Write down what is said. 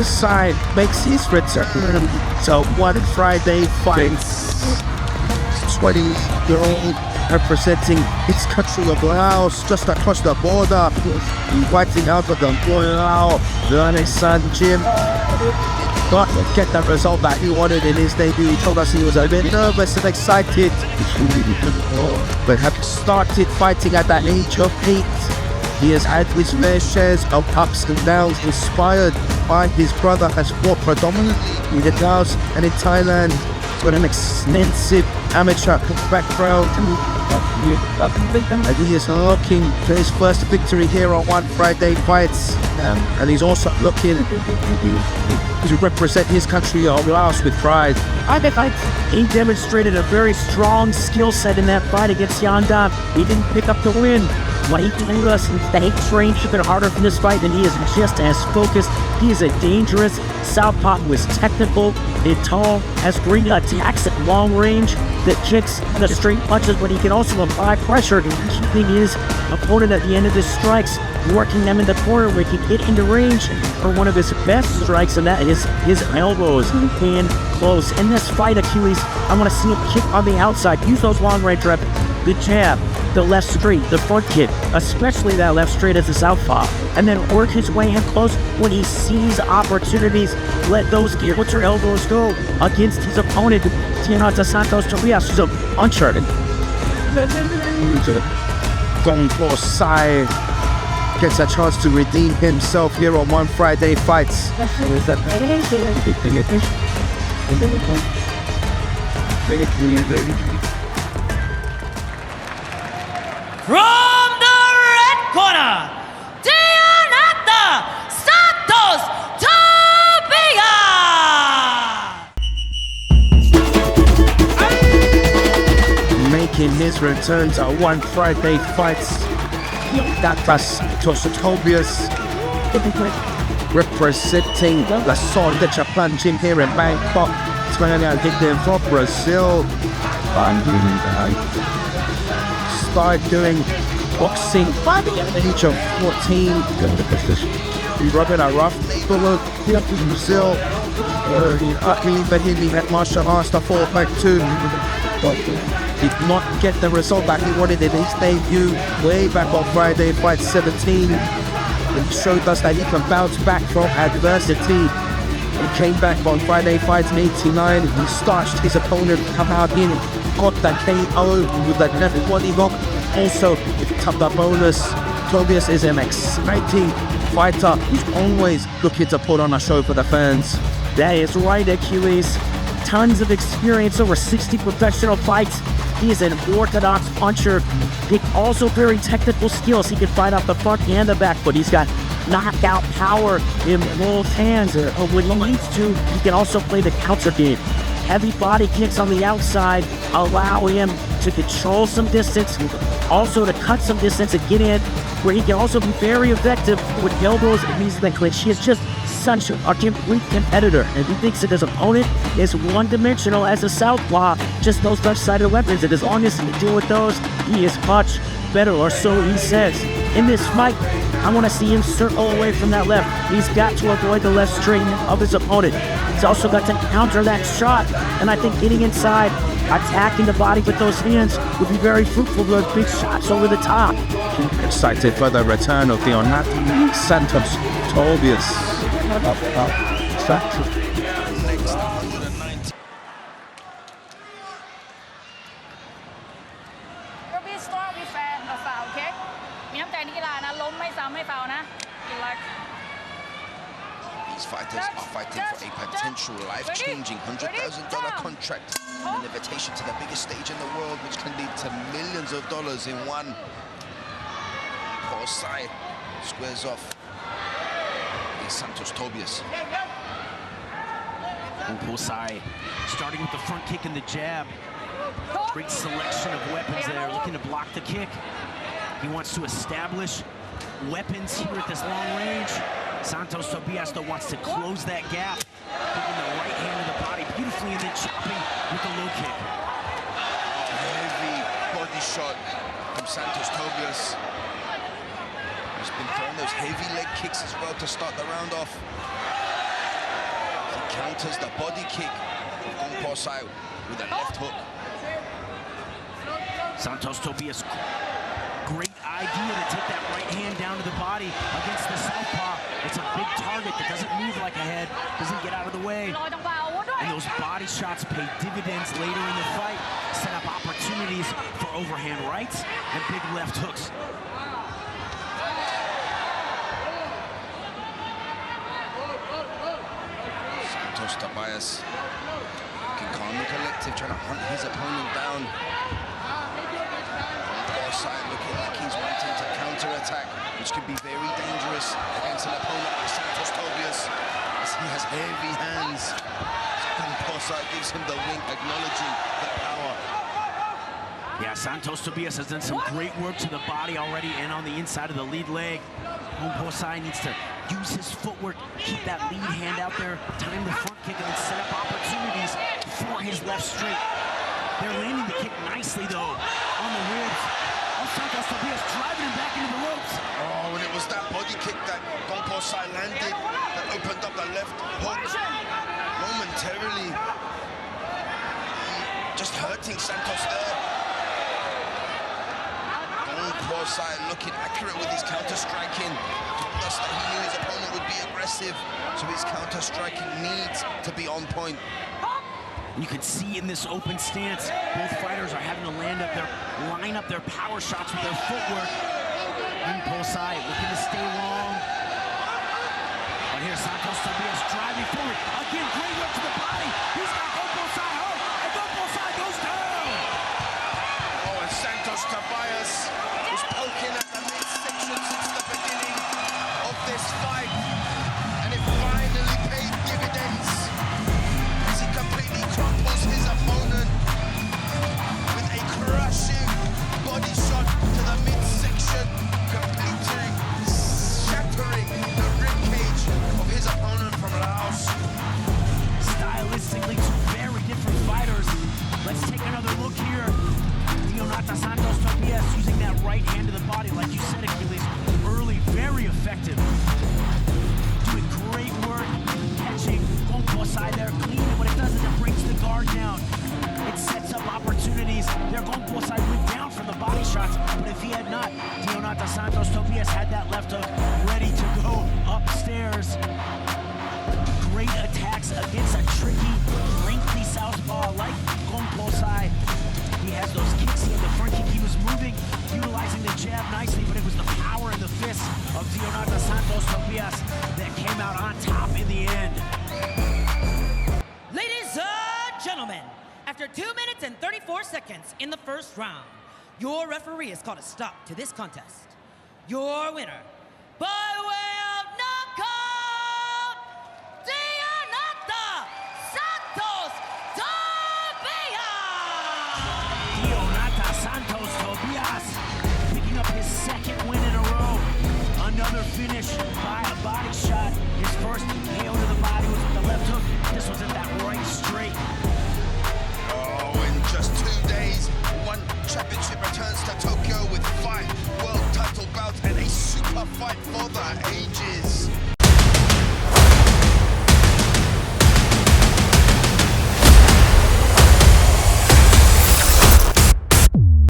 Kongpoxay makes his return. So one Friday fight. 20-year-old representing his country of Laos just across the border. Fighting out of the Laotian gym. Not get the result that he wanted in his debut. He told us he was a bit nervous and excited, but have started fighting at the age of 8. He has had his fair shares of ups and downs, inspired by his brother, has fought predominantly in Laos and in Thailand. He's got an extensive amateur background, and he is looking for his first victory here on One Friday Fights. And he's also looking to represent his country of Laos with pride. He demonstrated a very strong skill set in that fight against Yandam. He didn't pick up the win. What he told us that he trained a bit harder for this fight, and he is just as focused. He is a dangerous southpaw who is technical and tall, has great attacks at long range, that kicks the straight punches, but he can also apply pressure to keeping his opponent at the end of his strikes, working them in the corner where he can get into range for one of his best strikes, and that is his elbows and close. In this fight, Achilles, I want to see him kick on the outside, use those long range reps, the jab, the left straight, the front kick, especially that left straight as a southpaw, and then work his way in close when he sees opportunities. Let those counter elbows go against his opponent, Santos Tobias, who's uncharted. Kongpoxay gets a chance to redeem himself here on One Friday Fights. From the red corner, Santos Tobias! Making his return to One Friday Fights. That's Santos Tobias, representing Laotian gym here in Bangkok. He's going out hit from Brazil. Started doing boxing by the age of 14. He's rubbing a rough bullet here in Brazil. But he had martial arts to fall back to. Did not get the result that he wanted in his debut way back on Friday Fight 17. He showed us that he can bounce back from adversity. He came back on Friday Fight 89. He starched his opponent, come out in, got that KO with that left body lock. Also, tapped the bonus. Tobias is an exciting fighter. He's always looking to put on a show for the fans. That is right, Achilles. Tons of experience, over 60 professional fights. He is an orthodox puncher. Also very technical skills. He can fight off the front and the back, but he's got knockout power in both hands. When he needs to, he can also play the counter game. Heavy body kicks on the outside allow him to control some distance, also to cut some distance and get in, where he can also be very effective with elbows and knees and clinch. He is just such a complete competitor, and he thinks that his opponent is one-dimensional as a southpaw, just those left-sided weapons, and as long as he can deal with those, he is much better, or so he says. In this fight, I want to see him circle away from that left. He's got to avoid the left straight of his opponent. He's also got to counter that shot, and I think getting inside, attacking the body with those hands would be very fruitful with those big shots over the top. Excited for the return of the unhappy Santos Tobias. These fighters are fighting for a potential life-changing $100,000 contract, an invitation to the biggest stage in the world, which can lead to millions of dollars in one. Kongpoxay squares off Santos Tobias. Kongpoxay starting with the front kick and the jab. Great selection of weapons there, looking to block the kick. He wants to establish weapons here at this long range. Santos Tobias though wants to close that gap, putting the right hand in the body beautifully and then chopping with the low kick. Heavy body shot from Santos Tobias. He's been throwing those heavy leg kicks as well to start the round off. counters the body kick of Kongpoxay with a left hook. Santos Tobias, great idea to take that right hand down to the body against the southpaw. It's a big target that doesn't move like a head, doesn't get out of the way. And those body shots pay dividends later in the fight, set up opportunities for overhand rights and big left hooks. Santos Tobias looking calm and collective, trying to hunt his opponent down. Side looking like he's wanting to counter-attack, which could be very dangerous against an opponent like Santos Tobias, as he has heavy hands. Kongpoxay gives him the wink, acknowledging the power. Yeah, Santos Tobias has done some great work to the body already and on the inside of the lead leg. Kongpoxay needs to use his footwork, keep that lead hand out there, time the front kick, and then set up opportunities for his left straight. They're landing the kick nicely, though, on the ribs. Santos Tobias driving him back into the ropes. Oh, and it was that body kick that Kongpoxay landed that opened up the left hook momentarily, just hurting Santos there. Kongpoxay looking accurate with his counter-striking. Thus that he knew his opponent would be aggressive, so his counter-striking needs to be on point. You can see in this open stance, both fighters are having to line up their power shots with their footwork. Kongpoxay looking to stay long. But here's Santos Tobias driving forward. Again, great work to the body. He's got Kongpoxay hurt, and Kongpoxay goes down. Oh, and Santos Tobias was poking at the midsection since the beginning of this fight. And it finally paid dividends. He completely crumples his opponent with a crushing body shot to the midsection, completely shattering the ribcage of his opponent from Laos. Stylistically, two very different fighters. Let's take another look here. Santos Tobias using that right hand to the body, like you said, Achilles, early, very effective. Doing great work, catching Kongpoxay there clean, and when it does it brings the guard down. It sets up opportunities. There, Kongpoxay went down from the body shots, but if he had not, Santos Tobias had that left hook ready to go upstairs. Great attacks against a tricky, lengthy southpaw like Kongpoxay. He has those kicks, he had the front kick, he was moving, utilizing the jab nicely, but it was the power in the fists of Santos Tobias that came out on top in the end. Ladies and gentlemen, after 2 minutes and 34 seconds in the first round, your referee has called a stop to this contest. Your winner, by way